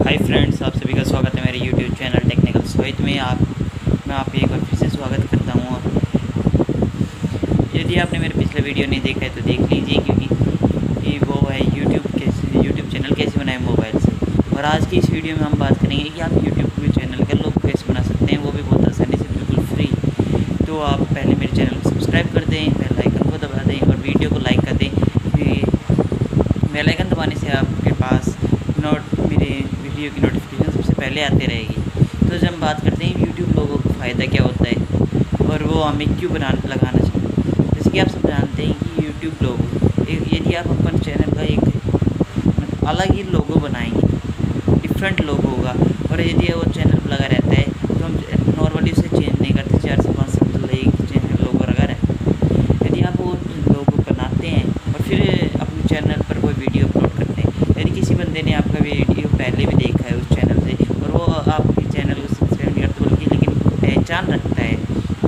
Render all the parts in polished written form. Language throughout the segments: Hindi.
हाय फ्रेंड्स, आप सभी का स्वागत है मेरे YouTube चैनल टेक्निकल सोहित में। मैं आप एक बार फिर से स्वागत करता हूँ। यदि आपने मेरे पिछले वीडियो नहीं देखा है तो देख लीजिए, क्योंकि वो है यूट्यूब चैनल कैसे बनाए मोबाइल से। और आज की इस वीडियो में हम बात करेंगे कि आप यूट्यूब चैनल का लोगो कैसे बना सकते हैं, वो भी बहुत आसानी से, बिल्कुल फ्री। तो आप पहले मेरे चैनल को सब्सक्राइब कर दें, बेल आइकन को दबा दें और वीडियो को लाइक कर दें। बेल आइकन दबाने से आपके पास मेरे वीडियो की नोटिफिकेशन सबसे पहले आते रहेगी। तो जब हम बात करते हैं यूट्यूब लोगों को फ़ायदा क्या होता है और वो हमें क्यों लगाना चाहिए। जैसे कि आप सब जानते हैं कि यूट्यूब लोगो यदि आप अपन चैनल का एक अलग ही लोगो बनाएंगे, डिफरेंट लोगो होगा, और यदि वो चैनल लगा रहता है तो हम नॉर्मली उसे चेंज नहीं करते। 4 से 5 साल तो एक चैनल लोगो लगा रहता है। यदि आप वो लोगो बनाते हैं और फिर अपने चैनल पर कोई वीडियो अपलोड करते हैं, यदि किसी बंदे ने आपका वीडियो पहले भी देखा है उस चैनल से और वो आपके चैनल को सब्सक्राइब नहीं करता, बल्कि लेकिन पहचान रखता है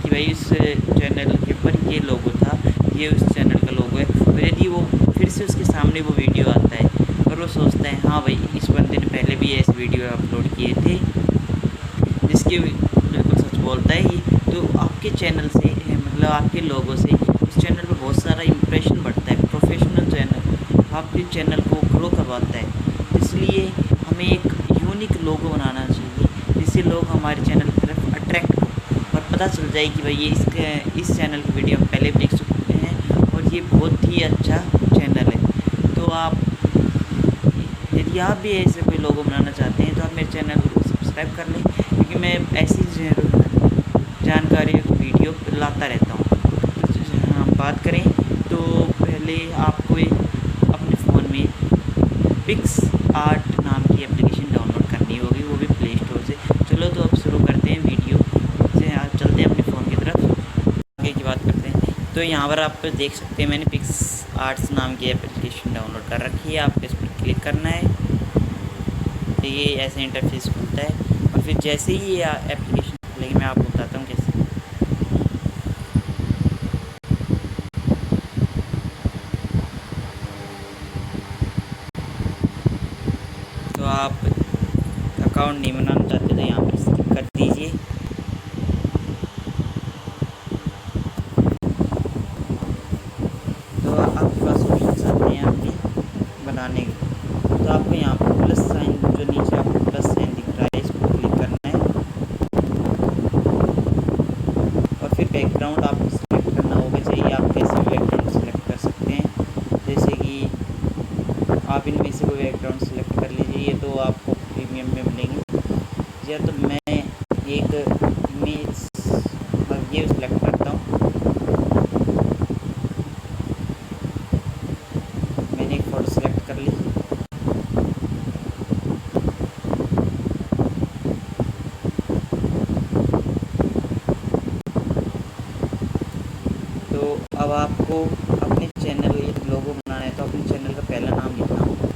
कि भाई इस चैनल के ऊपर ये लोगो था, ये उस चैनल का लोगो है, और यदि वो फिर से उसके सामने वो वीडियो आता है और वो सोचता है हाँ भाई इस बंदे ने पहले भी ऐसे वीडियो अपलोड किए थे जिसके बिल्कुल सच बोलता है ये, तो आपके चैनल से मतलब आपके लोगों से उस चैनल पर बहुत सारा इंप्रेशन बढ़ता है। प्रोफेशनल चैनल आपके चैनल को ग्रो करवाता है। इसलिए हमें एक यूनिक लोगो बनाना चाहिए जिससे लोग हमारे चैनल की तरफ अट्रैक्ट हो और पता चल जाए कि भाई ये इस चैनल की वीडियो हम पहले भी देख चुके हैं और ये बहुत ही अच्छा चैनल है। तो आप यदि आप भी ऐसे कोई लोगो बनाना चाहते हैं तो आप मेरे चैनल को सब्सक्राइब कर लें, क्योंकि मैं ऐसी जानकारी वीडियो लाता रहता हूँ। तो हम बात करें तो पहले आपको अपने फ़ोन में पिक्स आर्ट नाम की एप्लीकेशन डाउनलोड करनी होगी, वो भी प्ले स्टोर से। चलो तो अब शुरू करते हैं वीडियो से। आप चलते हैं अपने फ़ोन की तरफ, आगे की बात करते हैं। तो यहाँ पर आप देख सकते हैं मैंने पिक्स आर्ट्स नाम की एप्लीकेशन डाउनलोड कर रखी है। आपको इस पर क्लिक करना है तो ये ऐसे इंटरफेस खुलता है, और फिर जैसे ही ये एप्लीकेशन खुलेगी मैं आपको बताता हूँ कैसे। तो आप अकाउंट नहीं बनाना चाहते तो यहाँ पर स्किप कर दीजिए। तो आपके पास ऑप्शन आते हैं आपके बनाने के। तो आपको यहाँ पर प्लस साइन, जो नीचे आपको प्लस साइन दिख रहा है, इस पर क्लिक करना है और फिर बैकग्राउंड आपको सिलेक्ट करना होगा। चाहिए आप कैसे बैकग्राउंड सिलेक्ट कर सकते हैं, जैसे कि आप इनमें से कोई बैकग्राउंड सिलेक्ट कर लीजिए। ये तो आपको प्रीमियम में मिलेंगे। या तो मैं एक इमेज ये सिलेक्ट करता हूँ। मैंने एक फ़ोटो सिलेक्ट कर ली। तो अब आपको अपने चैनल एक लोगो बनाना है, तो अपने चैनल का पहला नाम लिखना होगा।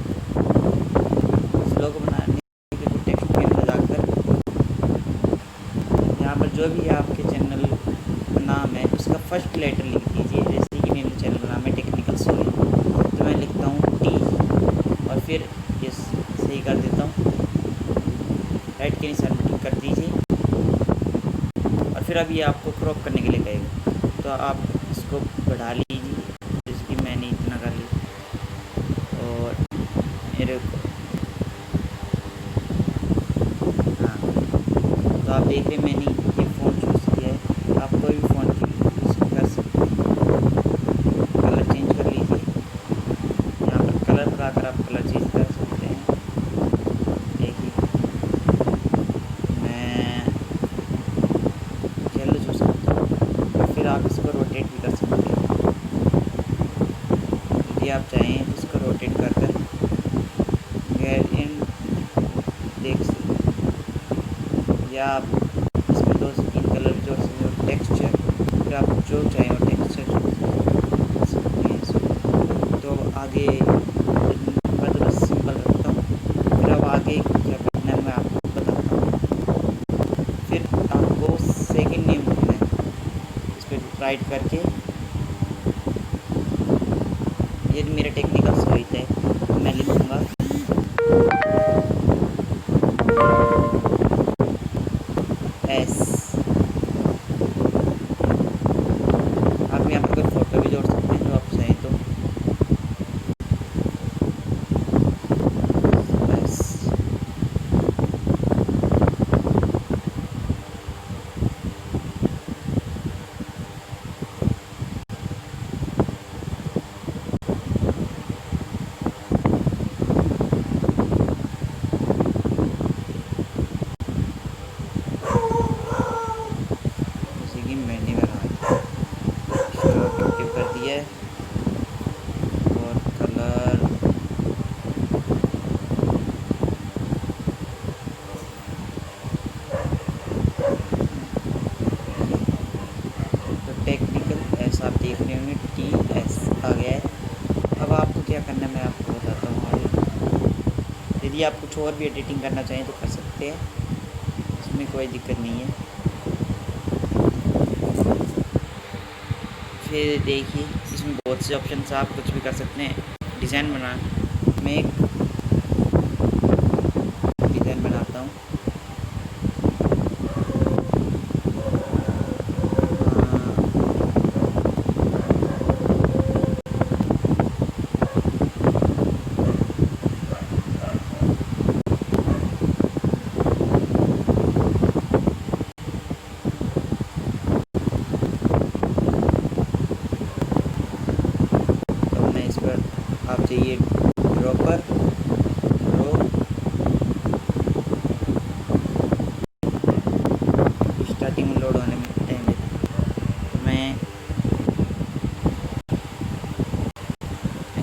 उस लोगो बनाने के लिए टेक्स्ट के अंदर जाकर यहाँ पर जो भी आपके चैनल का नाम है उसका फर्स्ट लेटर लिख दीजिए। जैसे कि मेरे चैनल का नाम है टेक्निकल सोहित, तो मैं लिखता हूँ टी और फिर ये सही कर देता हूँ। राइट के निशान पर क्लिक कर दीजिए और फिर अभी आपको क्रॉप करने के लिए कहेगा, तो आप इसको बढ़ा लीजिए, जैसे कि मैंने इतना कर लिया। और मेरे हाँ, तो आप देख रहे हैं मैंने ये फ़ोन चूज़ किया है। आप कोई भी फ़ोन की यूज़ कर सकते हैं। कलर चेंज कर लीजिए, यहाँ पर कलर पर आकर आप कलर चेंज कर सकते हैं। देखिए मैं येलो चूज़ करता हूँ और फिर आप इसको रोटेट भी कर सकते हैं। यदि आप चाहें तो इसको रोटेट कर कर इन देख सकते हैं, या आप इसमें 2 से 3 कलर जोड़ सकते हो। टेक्सचर, फिर आप जो चाहें वो टेक्सचर जोड़ सकते हैं इसमें। तो आगे मैं तो बस सिंपल रखता हूँ। फिर अब आगे क्या करना है मैं आपको बताता हूँ। फिर आपको सेकंड नेम लिखना है, इस पर राइट करके। ये मेरा टेक्निकल सोहित है, मैं लिखूँगा बाकी आप कुछ और भी एडिटिंग करना चाहें तो कर सकते हैं, इसमें कोई दिक्कत नहीं है। फिर देखिए इसमें बहुत से ऑप्शन से आप कुछ भी कर सकते हैं। डिज़ाइन बना, मैं एक डिज़ाइन बनाता हूँ। आप चाहिए ड्रॉपर रो, स्टार्टिंग में लोड होने में टाइम लेता है। मैं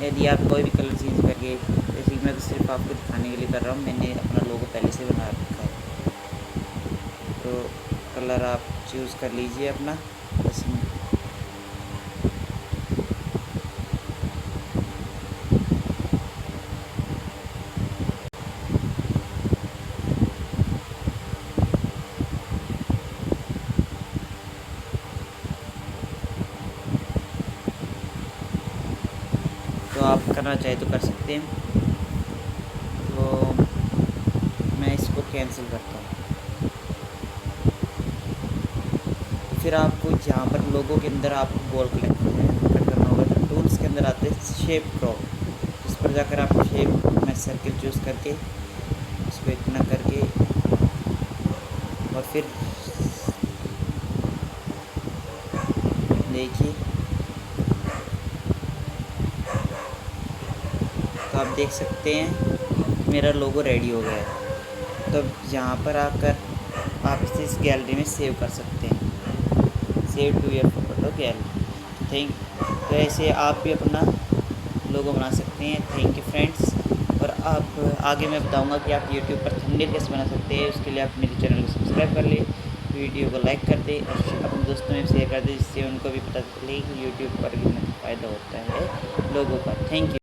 यदि आप कोई भी कलर चेंज करके, जैसे कि मैं तो सिर्फ आपको दिखाने के लिए कर रहा हूँ, मैंने अपना लोगो पहले से बना रखा है, तो कलर आप चूज़ कर लीजिए अपना पसंद। तो आप करना चाहे तो कर सकते हैं। तो मैं इसको कैंसिल करता हूँ। फिर आपको जहाँ पर लोगों के अंदर आपको बॉल कट करना होगा तो टूल्स के अंदर आते हैं शेप क्रॉप, इस पर जाकर आप शेप में सर्किल चूज़ करके इसको इतना करके और फिर देखिए, तो आप देख सकते हैं मेरा लोगो रेडी हो गया है। तो यहाँ पर आकर आप इसे इस गैलरी में सेव कर सकते हैं, save to your photo gallery. तो ऐसे आप भी अपना लोगो बना सकते हैं। Thank you friends. और आप आगे मैं बताऊंगा कि आप YouTube पर थंबनेल कैसे बना सकते हैं। उसके लिए आप मेरे चैनल को सब्सक्राइब कर लें, वीडियो को लाइक कर दें और अपने दोस्तों में शेयर कर दें, जिससे उनको भी पता चले कि YouTube पर कितना फ़ायदा होता है लोगों का। Thank you.